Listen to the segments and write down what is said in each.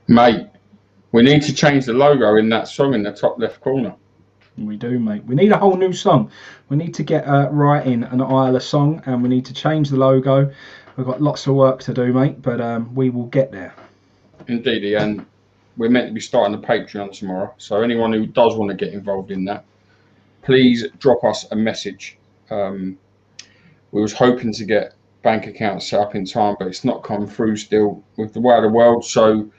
Mate, we need to change the logo in that song in the top left corner. We do, mate. We need a whole new song. We need to get writing an Isla song, and we need to change the logo. We've got lots of work to do, mate, but we will get there. Indeed, and we're meant to be starting the Patreon tomorrow. So anyone who does want to get involved in that, please drop us a message. We was hoping to get bank accounts set up in time, but it's not come through still with the way of the world. So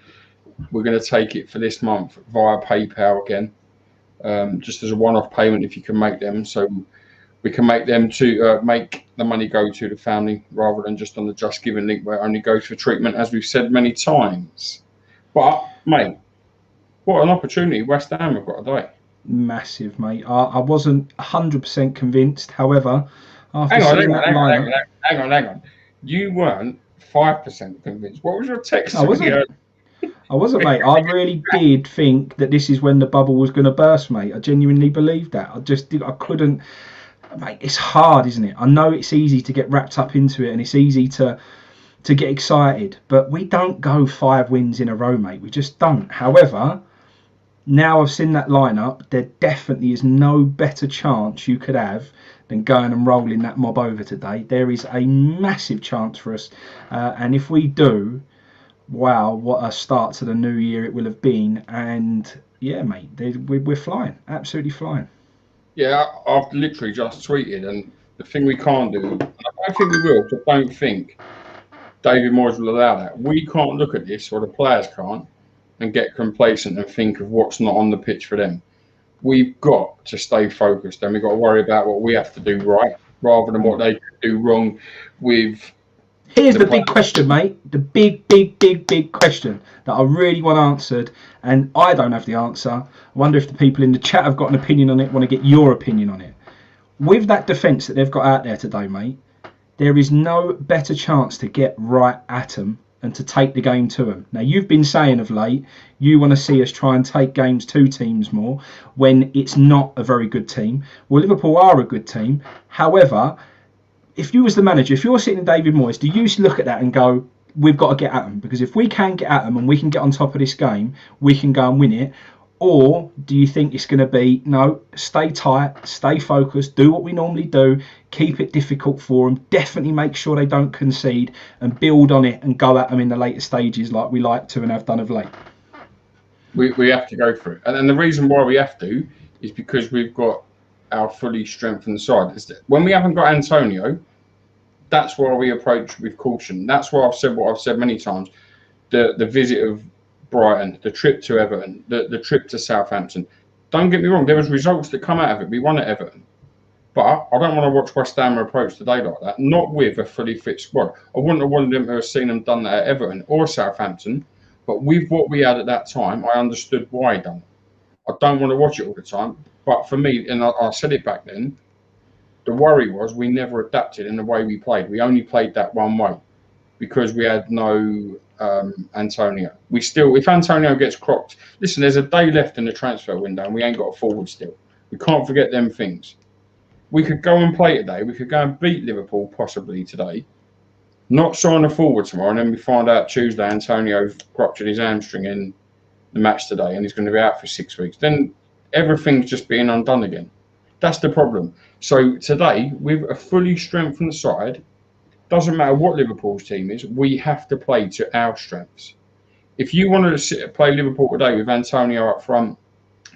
we're going to take it for this month via PayPal again, just as a one-off payment if you can make them. So we can make them to make the money go to the family rather than just on the Just Giving link where it only goes for treatment, as we've said many times. But, mate, what an opportunity West Ham have got today. Massive, mate. I wasn't 100% convinced. However, after hang on. You weren't 5% convinced. What was your text? I wasn't, mate. I really did think that this is when the bubble was going to burst, mate. I genuinely believed that. I couldn't. Mate, it's hard, isn't it? I know it's easy to get wrapped up into it, and it's easy to get excited, but we don't go 5 wins in a row, mate. We just don't. However, now I've seen that lineup, there definitely is no better chance you could have than going and rolling that mob over today. There is a massive chance for us, and if we do, wow, what a start to the new year it will have been. And yeah, mate, we're flying, absolutely flying. Yeah, I've literally just tweeted, and the thing we can't do, and I don't think we will, but I don't think David Moyes will allow that. We can't look at this, or the players can't, and get complacent and think of what's not on the pitch for them. We've got to stay focused, and we've got to worry about what we have to do right, rather than what they could do wrong with. Here's the big question, mate. The big question that I really want answered, and I don't have the answer. I wonder if the people in the chat have got an opinion on it, want to get your opinion on it. With that defence that they've got out there today, mate, there is no better chance to get right at them and to take the game to them. Now, you've been saying of late, you want to see us try and take games to teams more when it's not a very good team. Well, Liverpool are a good team. However, if you was the manager, if you're sitting in David Moyes, do you look at that and go, we've got to get at them? Because if we can get at them and we can get on top of this game, we can go and win it. Or do you think it's going to be, no, stay tight, stay focused, do what we normally do, keep it difficult for them, definitely make sure they don't concede and build on it and go at them in the later stages like we like to and have done of late? We have to go for it. And the reason why we have to is because we've got our fully strengthened side. When we haven't got Antonio, that's why we approach with caution. That's why I've said what I've said many times. The visit of Brighton, the trip to Everton, the trip to Southampton. Don't get me wrong, there was results that come out of it. We won at Everton. But I don't want to watch West Ham approach today like that, not with a fully fit squad. I wouldn't have wanted them to have seen them done that at Everton or Southampton. But with what we had at that time, I understood why he done it. I don't want to watch it all the time. But for me, and I said it back then, the worry was we never adapted in the way we played. We only played that one way because we had no Antonio. We still, if Antonio gets cropped, listen, there's a day left in the transfer window and we ain't got a forward still. We can't forget them things. We could go and play today. We could go and beat Liverpool possibly today, not sign a forward tomorrow, and then we find out Tuesday Antonio ruptured his hamstring in the match today and he's going to be out for 6 weeks. Then everything's just being undone again. That's the problem. So today, with a fully strengthened side, doesn't matter what Liverpool's team is, we have to play to our strengths. If you wanted to play Liverpool today with Antonio up front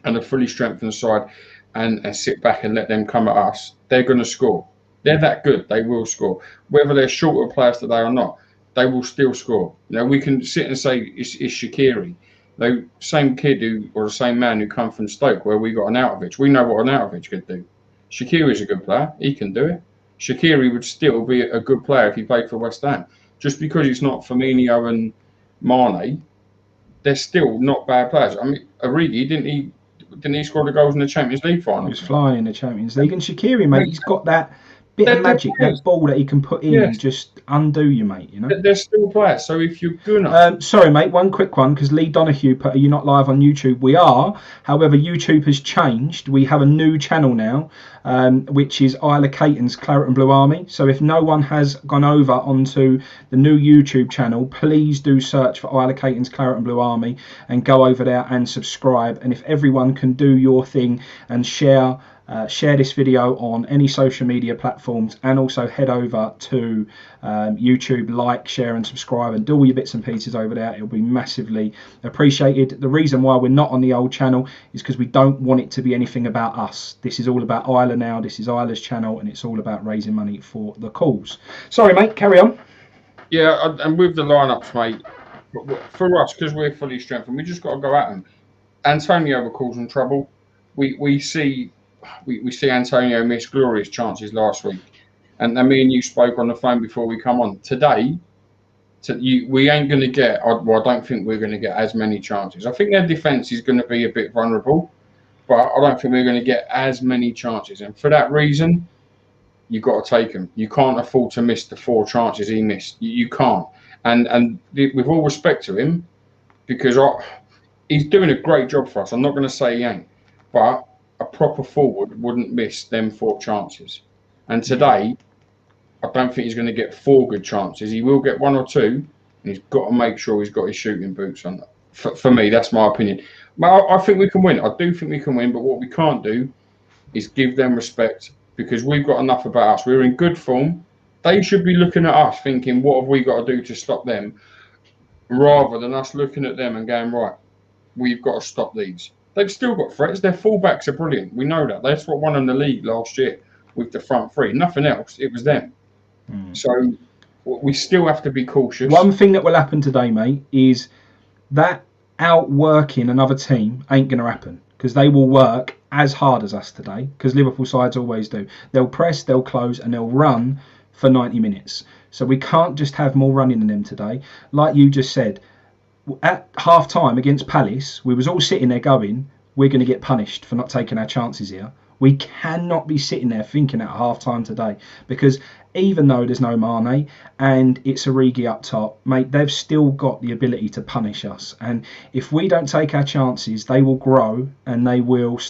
and a fully strengthened side and sit back and let them come at us, they're going to score. They're that good. They will score. Whether they're shorter players today or not, they will still score. You know, we can sit and say it's Shaqiri. The same kid or the same man who come from Stoke where we got an Arnautovic. We know what an Arnautovic could do. Shaqiri's a good player. He can do it. Shaqiri would still be a good player if he played for West Ham. Just because he's not Firmino and Mane, they're still not bad players. I mean, Origi, didn't he score the goals in the Champions League final? He was flying in the Champions League. And Shaqiri, mate, he's got that bit of magic, that ball that he can put in and just undo you, mate, you know? They're still players, so if you're gonna... sorry, mate, one quick one, because Lee Donahue put, are you not live on YouTube? We are. However, YouTube has changed. We have a new channel now, which is Isla Caton's Claret and Blue Army. So if no one has gone over onto the new YouTube channel, please do search for Isla Caton's Claret and Blue Army and go over there and subscribe. And if everyone can do your thing and share this video on any social media platforms, and also head over to YouTube, like, share and subscribe, and do all your bits and pieces over there, it'll be massively appreciated. The reason why we're not on the old channel is because we don't want it to be anything about us. This is all about Isla now. This is Isla's channel, and it's all about raising money for the cause. Sorry, mate, carry on. Yeah, and with the lineups, mate, for us, because we're fully strengthened, we just got to go at them. Antonio will cause them trouble. We see Antonio miss glorious chances last week, and me and you spoke on the phone before we come on today. We ain't going to get. Well, I don't think we're going to get as many chances. I think their defence is going to be a bit vulnerable, but I don't think we're going to get as many chances. And for that reason, you've got to take them. You can't afford to miss the 4 chances he missed. You can't. And with all respect to him, because he's doing a great job for us. I'm not going to say he ain't, but a proper forward wouldn't miss them 4 chances. And today, I don't think he's going to get 4 good chances. He will get 1 or 2, and he's got to make sure he's got his shooting boots on. For me, that's my opinion. But I think we can win. I do think we can win, but what we can't do is give them respect, because we've got enough about us. We're in good form. They should be looking at us thinking, what have we got to do to stop them, rather than us looking at them and going, right, we've got to stop these. They've still got threats. Their fullbacks are brilliant. We know that. That's what won them the league last year with the front 3. Nothing else. It was them. So we still have to be cautious. One thing that will happen today, mate, is that outworking another team ain't going to happen, because they will work as hard as us today, because Liverpool sides always do. They'll press, they'll close, and they'll run for 90 minutes. So we can't just have more running than them today. Like you just said, at half time against Palace, we was all sitting there going, we're going to get punished for not taking our chances here. We cannot be sitting there thinking at half time today, because even though there's no Mane and it's Origi up top, mate, they've still got the ability to punish us. And if we don't take our chances, they will grow and they will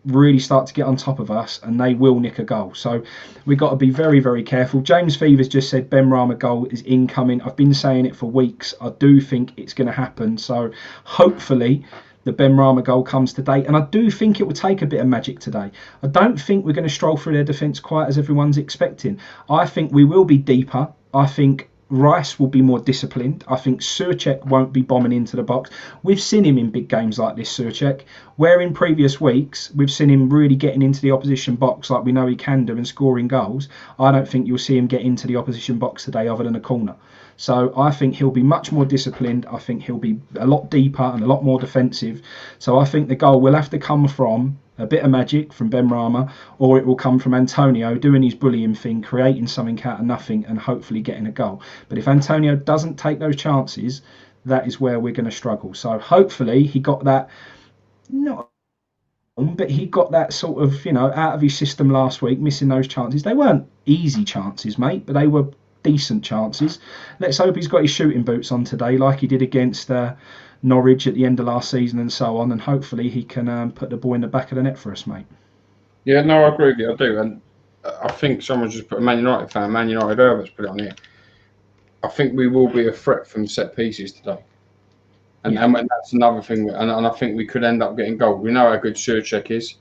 really start to get on top of us, and they will nick a goal. So we've got to be very, very careful. James Fevers just said Ben Rama goal is incoming. I've been saying it for weeks. I do think it's going to happen. So hopefully the Ben Rama goal comes today, and I do think it will take a bit of magic today. I don't think we're going to stroll through their defence quite as everyone's expecting. I think we will be deeper. I think Rice will be more disciplined. I think Souček won't be bombing into the box. We've seen him in big games like this, Souček, where in previous weeks we've seen him really getting into the opposition box like we know he can do and scoring goals. I don't think you'll see him get into the opposition box today other than a corner. So I think he'll be much more disciplined. I think he'll be a lot deeper and a lot more defensive. So I think the goal will have to come from a bit of magic from Ben Rama, or it will come from Antonio doing his bullying thing, creating something out of nothing and hopefully getting a goal. But if Antonio doesn't take those chances, that is where we're going to struggle. So hopefully he got that, but he got that sort of, out of his system last week, missing those chances. They weren't easy chances, mate, but they were decent chances. Let's hope he's got his shooting boots on today like he did against Norwich at the end of last season and so on, and hopefully he can put the ball in the back of the net for us, mate. Yeah, no, I agree with you. I do, and I think someone just put a Man United fan, Man United Herbert's put it on here. I think we will be a threat from set pieces today, and that's another thing. And I think we could end up getting goals. We know how good Souček is.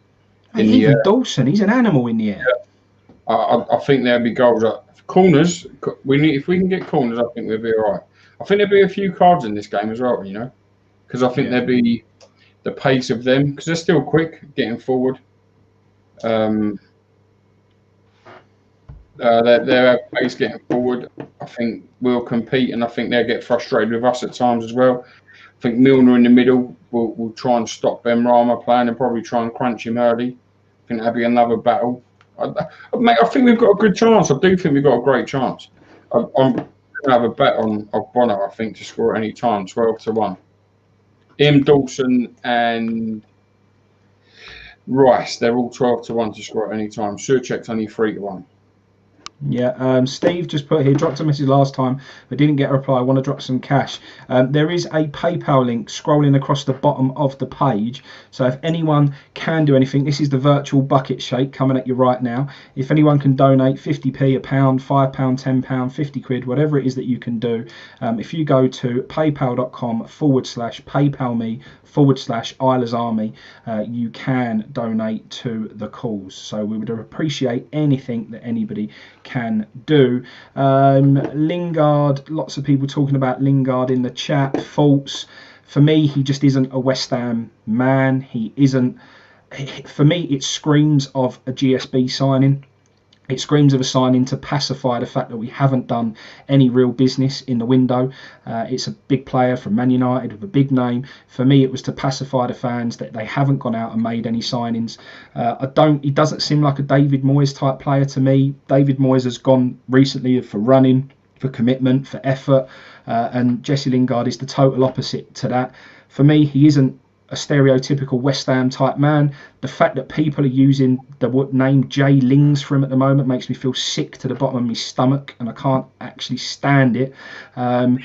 Even Dawson, he's an animal in the air. Yeah. I think there'll be goals. Corners, if we can get corners, I think we'll be all right. I think there'll be a few cards in this game as well, because I think there'll be the pace of them, because they're still quick getting forward. Their pace getting forward, I think we'll compete, and I think they'll get frustrated with us at times as well. I think Milner in the middle will try and stop Ben Rama playing and probably try and crunch him early. I think that'll be another battle. Mate, I think we've got a good chance. I do think we've got a great chance. I'm going to have a bet on Bono, I think, to score at any time, 12-1. Dawson and Rice, they're all 12-1 to score at any time. Surcheck's only 3-1. Yeah, Steve just put here, dropped a message last time, but didn't get a reply. I want to drop some cash. There is a PayPal link scrolling across the bottom of the page. So if anyone can do anything, this is the virtual bucket shake coming at you right now. If anyone can donate 50p, a pound, £5, £10, 50 quid, whatever it is that you can do. If you go to paypal.com/PayPal me/Isla's Army, you can donate to the cause. So we would appreciate anything that anybody can do. Lingard, lots of people talking about Lingard in the chat. False. For me, he just isn't a West Ham man. He isn't. For me, it screams of a GSB signing. It screams of a signing to pacify the fact that we haven't done any real business in the window. It's a big player from Man United with a big name. For me, it was to pacify the fans that they haven't gone out and made any signings. He doesn't seem like a David Moyes type player to me. David Moyes has gone recently for running, for commitment, for effort, and Jesse Lingard is the total opposite to that. For me, he isn't a stereotypical West Ham type man. The fact that people are using the name Jay Lings for him at the moment makes me feel sick to the bottom of my stomach, and I can't actually stand it. But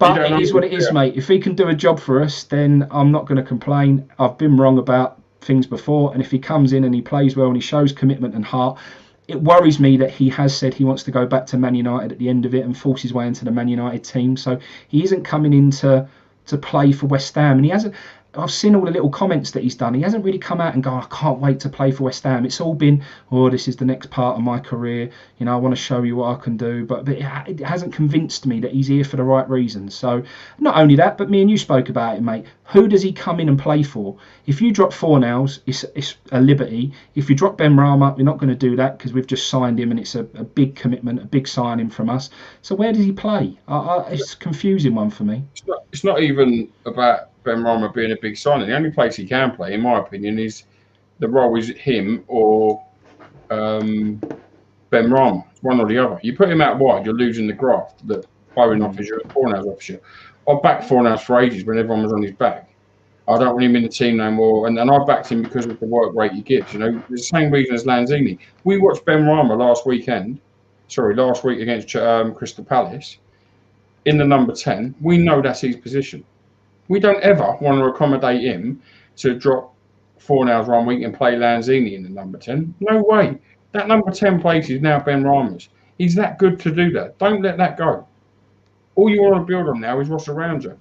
it is what it is, mate. If he can do a job for us, then I'm not going to complain. I've been wrong about things before, and if he comes in and he plays well and he shows commitment and heart, it worries me that he has said he wants to go back to Man United at the end of it and force his way into the Man United team. So he isn't coming in to play for West Ham, and he hasn't. I've seen all the little comments that he's done. He hasn't really come out and gone, I can't wait to play for West Ham. It's all been, this is the next part of my career. I want to show you what I can do. But it hasn't convinced me that he's here for the right reasons. So not only that, but me and you spoke about it, mate. Who does he come in and play for? If you drop Fornals, it's a liberty. If you drop Ben Rama, we're not going to do that because we've just signed him and it's a big commitment, a big signing from us. So where does he play? It's a confusing one for me. It's not even about Ben Rama being a big signing. The only place he can play, in my opinion, is the role is him or Ben Rama. It's one or the other. You put him out wide, you're losing the graft that Bowen offers you and Fornals offers you. I backed Fornals for ages when everyone was on his back. I don't want him in the team no more, and I backed him because of the work rate he gives. It's the same reason as Lanzini. We watched Ben Rama last week against Crystal Palace in the number 10. We know that's his position. We don't ever want to accommodate him to drop Fornals 1 week and play Lanzini in the number 10. No way. That number 10 place is now Ben Rama's. He's that good to do that. Don't let that go. All you want to build on now is what's around you.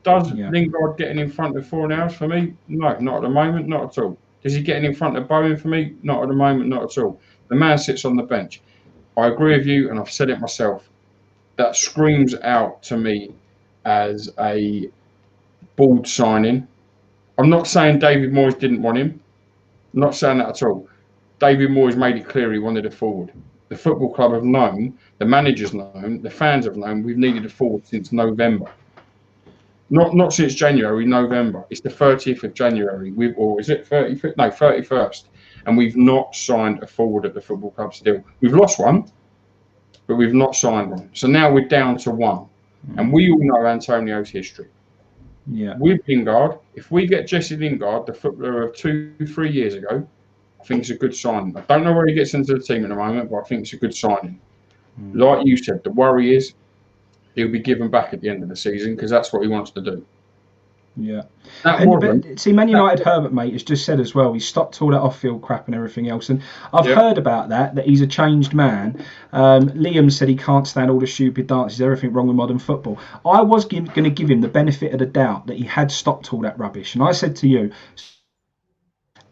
Does Lingard getting in front of Fornals for me? No, not at the moment, not at all. Is he getting in front of Bowen for me? Not at the moment, not at all. The man sits on the bench. I agree with you, and I've said it myself. That screams out to me as a board signing. I'm not saying David Moyes didn't want him. I'm not saying that at all. David Moyes made it clear he wanted a forward. The football club have known, the managers known, the fans have known we've needed a forward since November. Not since January, November. It's the 30th of January. Or is it 35th? No, 31st. And we've not signed a forward at the football club still. We've lost one, but we've not signed one. So now we're down to one. And we all know Antonio's history. Yeah. With Lingard, if we get Jesse Lingard, the footballer of 2-3 years ago, I think it's a good signing. I don't know where he gets into the team at the moment, but I think it's a good signing. Like you said, the worry is he'll be given back at the end of the season because that's what he wants to do. Yeah. Man United Herbert, mate, has just said as well, he stopped all that off-field crap and everything else. And I've heard about that he's a changed man. Liam said he can't stand all the stupid dances, everything wrong with modern football. I was going to give him the benefit of the doubt that he had stopped all that rubbish. And I said to you,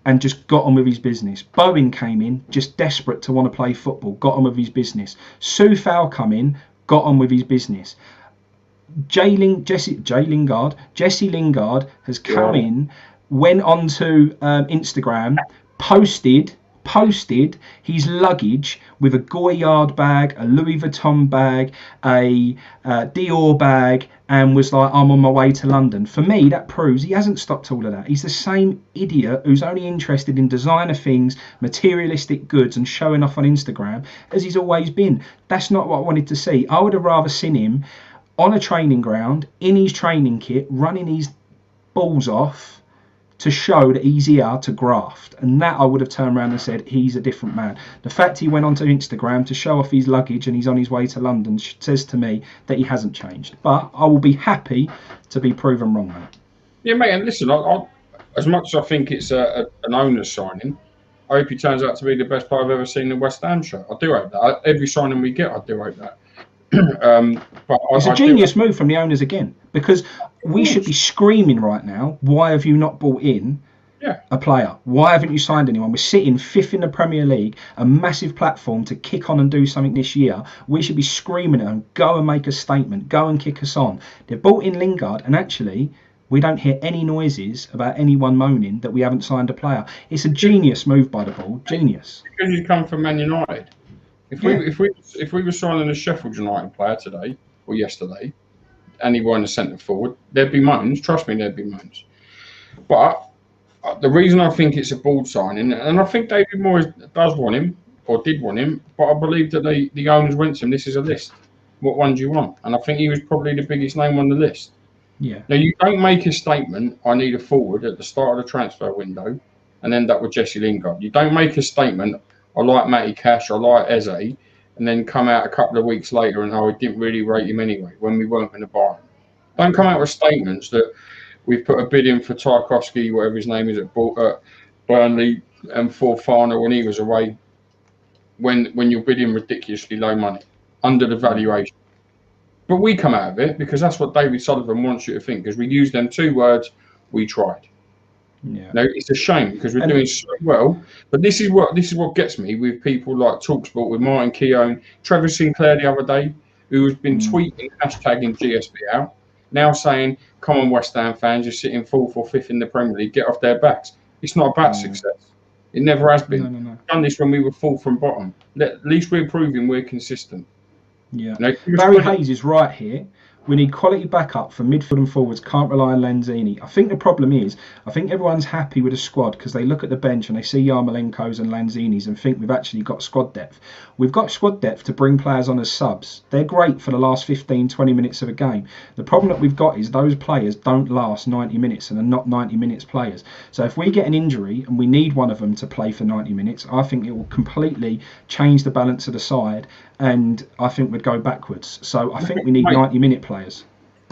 and just got on with his business. Bowen came in, just desperate to want to play football, got on with his business. Soufal come in, got on with his business. Jesse Lingard has come in, went onto Instagram, posted his luggage with a Goyard bag, a Louis Vuitton bag, a Dior bag, and was like, I'm on my way to London. For me, that proves he hasn't stopped all of that. He's the same idiot who's only interested in designer things, materialistic goods, and showing off on Instagram as he's always been. That's not what I wanted to see. I would have rather seen him on a training ground, in his training kit, running his balls off, to show that he's here to graft. And that I would have turned around and said, he's a different man. The fact he went onto Instagram to show off his luggage and he's on his way to London says to me that he hasn't changed. But I will be happy to be proven wrong, mate. Yeah, mate, and listen, I as much as I think it's an owner's signing, I hope he turns out to be the best player I've ever seen in West Ham shirt. I do hope that. Every signing we get, I do hope that. But it's a genius move from the owners again, because we should be screaming right now, why have you not brought in a player? Why haven't you signed anyone? We're sitting 5th in the Premier League, a massive platform to kick on and do something this year. We should be screaming at them, go and make a statement, go and kick us on. They've brought in Lingard, and actually we don't hear any noises about anyone moaning that we haven't signed a player. It's a genius move by the ball, genius. Because you come from Man United. If we were signing a Sheffield United player today or yesterday, and he weren't a centre forward, there'd be moans. Trust me, there'd be moans. But the reason I think it's a board signing, and I think David Moyes does want him or did want him, but I believe that the owners went to him. This is a list. What one do you want? And I think he was probably the biggest name on the list. Yeah. Now you don't make a statement, I need a forward at the start of the transfer window, and end up with Jesse Lingard. You don't make a statement, I like Matty Cash, I like Eze, and then come out a couple of weeks later and I didn't really rate him anyway when we weren't going to buy him. Don't come out with statements that we've put a bid in for Tarkowski, whatever his name is, at Burnley, and for Fana when he was away, when you're bidding ridiculously low money, under the valuation. But we come out of it because that's what David Sullivan wants you to think, because we used them 2 words, we tried. Yeah. No, it's a shame because we're doing so well. But this is what gets me with people like TalkSport, with Martin Keown, Trevor Sinclair the other day, who has been tweeting, hashtagging GSB out, now saying, come on West Ham fans, you're sitting 4th or 5th in the Premier League, get off their backs. It's not about success. It never has been. No. We've done this when we were 4th from bottom. At least we're proving we're consistent. Yeah. Barry Hayes is right here. We need quality backup for midfield and forwards. Can't rely on Lanzini. I think the problem is, I think everyone's happy with the squad because they look at the bench and they see Yarmolenko's and Lanzini's and think we've actually got squad depth. We've got squad depth to bring players on as subs. They're great for the last 15, 20 minutes of a game. The problem that we've got is those players don't last 90 minutes and are not 90 minutes players. So if we get an injury and we need one of them to play for 90 minutes, I think it will completely change the balance of the side, and I think we'd go backwards. So I think we need 90-minute players.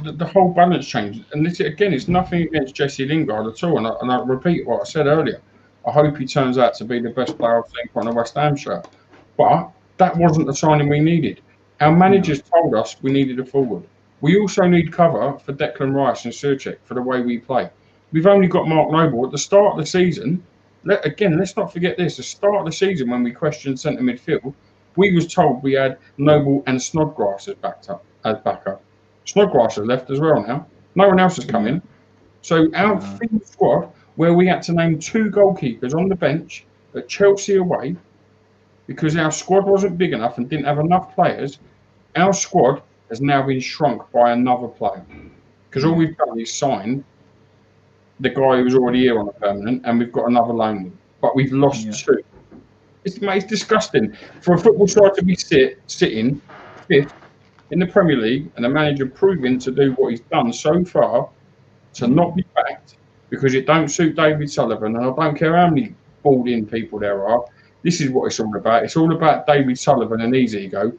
The whole balance changed. And this, again, it's nothing against Jesse Lingard at all. And I repeat what I said earlier. I hope he turns out to be the best player I've seen on a West Ham shirt. But that wasn't the signing we needed. Our managers told us we needed a forward. We also need cover for Declan Rice and Surchek for the way we play. We've only got Mark Noble. At the start of the season, let's not forget this. The start of the season, when we questioned centre midfield, we was told we had Noble and Snodgrass as backup. Snodgrass has left as well now. No one else has come in. So our field squad, where we had to name 2 goalkeepers on the bench at Chelsea away, because our squad wasn't big enough and didn't have enough players, our squad has now been shrunk by another player. Because all we've done is signed the guy who was already here on a permanent, and we've got another loan one. But we've lost 2. It's disgusting for a football side to be sitting 5th in the Premier League and a manager proving to do what he's done so far, to not be backed because it don't suit David Sullivan. And I don't care how many balled-in people there are. This is what it's all about. It's all about David Sullivan and his ego.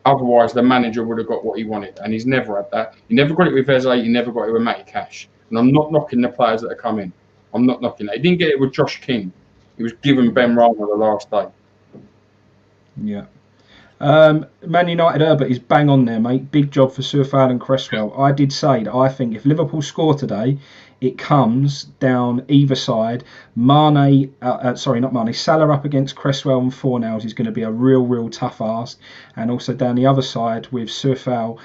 Otherwise, the manager would have got what he wanted, and he's never had that. He never got it with Eze. He never got it with Matty Cash. And I'm not knocking the players that have come in. I'm not knocking that. He didn't get it with Josh King. He was given Ben Rama the last day. Yeah. Man United Herbert is bang on there, mate. Big job for Surfal and Cresswell. I did say that I think if Liverpool score today, it comes down either side. Salah up against Cresswell and Fornals is going to be a real tough ask. And also down the other side with Surfal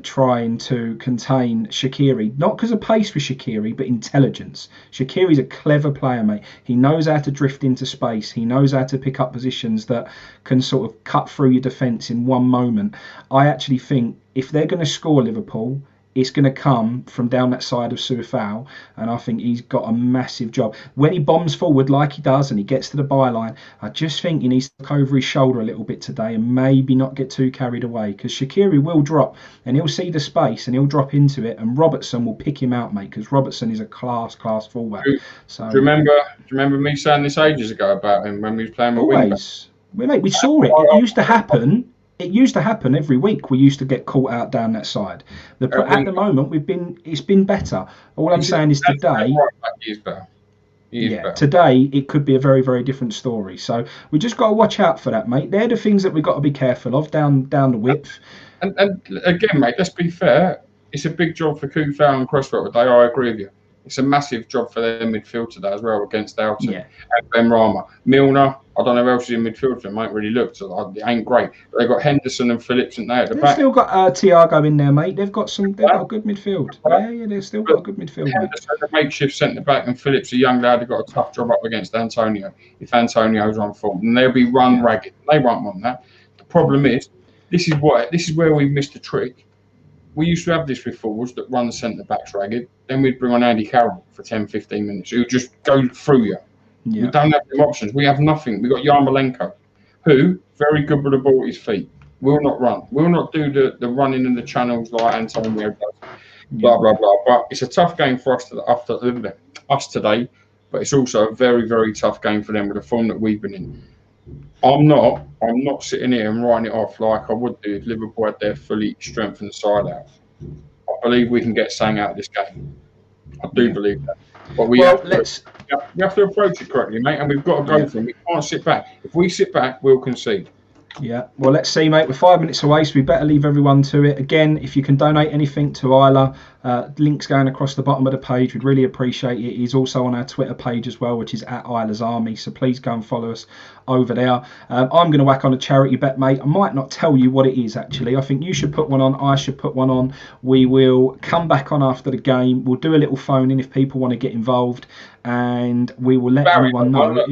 trying to contain Shaqiri. Not because of pace with Shaqiri, but intelligence. Shaqiri's a clever player, mate. He knows how to drift into space. He knows how to pick up positions that can sort of cut through your defence in one moment. I actually think if they're going to score Liverpool, it's going to come from down that side of Suifal, and I think he's got a massive job. When he bombs forward like he does and he gets to the byline, I just think he needs to look over his shoulder a little bit today and maybe not get too carried away, because Shaqiri will drop and he'll see the space and he'll drop into it, and Robertson will pick him out, mate, because Robertson is a class fullback. So do you remember me saying this ages ago about him when we was playing with always, mate, we saw it. It used to happen. It used to happen every week. We used to get caught out down that side. At the moment, it's been better. All I'm saying is today, he is better. Today it could be a very, very different story. So we just got to watch out for that, mate. They're the things that we've got to be careful of down the width. And again, mate, let's be fair. It's a big job for Kufau and Crossfield today. I agree with you. It's a massive job for their midfield today as well against Alton and Ben Rama. Milner, I don't know who else is in midfield for them. I ain't really looked. It ain't great. But they've got Henderson and Phillips and they at the back. They've still got Thiago in there, mate. They've got a good midfield. Yeah, they've still got a good midfield. Henderson, a makeshift centre back, and Phillips, a young lad, have got a tough job up against Antonio. If Antonio's on form, and they'll be run ragged. They won't want that. The problem is, this is where we've missed a trick. We used to have this with forwards that run the centre-backs ragged. Then we'd bring on Andy Carroll for 10, 15 minutes, who just go through you. Yeah. We don't have them options. We have nothing. We've got Yarmolenko, who, very good with the ball at his feet, will not run. Will not do the running in the channels like Antonio does. Blah, blah, blah. But it's a tough game for us today, but it's also a very, very tough game for them with the form that we've been in. I'm not sitting here and writing it off like I would do if Liverpool had their fully strengthened side out. I believe we can get something out of this game. I do believe that. But we have to approach it correctly, mate, and we've got to go for it. We can't sit back. If we sit back, we'll concede. Yeah, well, let's see, mate. We're 5 minutes away, so we better leave everyone to it. Again, if you can donate anything to Isla, links going across the bottom of the page. We'd really appreciate it. He's also on our Twitter page as well, which is at Isla's Army, so please go and follow us over there. I'm going to whack on a charity bet, mate. I might not tell you what it is, actually. I think you should put one on. I should put one on. We will come back on after the game. We'll do a little phone-in if people want to get involved, and we will let everyone know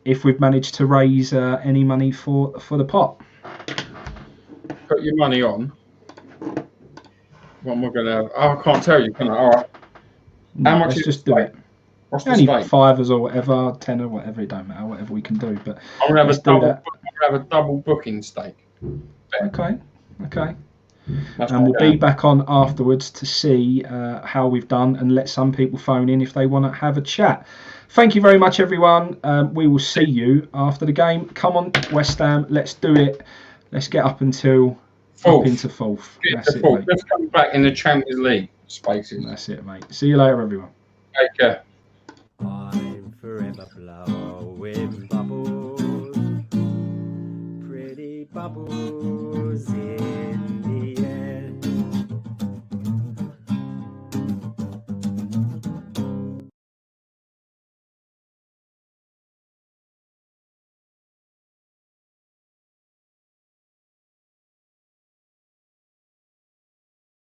if we've managed to raise any money for the pot. Put your money on. What am I going to have? Oh, I can't tell you, can I? All right. How much let's just do it. What's the Only stake? $5 or whatever, 10 or whatever, it don't matter, whatever we can do. But I'm going to have a double booking stake. Okay. And we'll be back on afterwards to see how we've done and let some people phone in if they want to have a chat. Thank you very much, everyone. We will see you after the game. Come on, West Ham. Let's do it. Let's get up into fourth. That's it, mate. Let's come back in the Champions League spaces. That's it, mate. See you later, everyone. Take care. I'm forever blowing bubbles, pretty bubbles.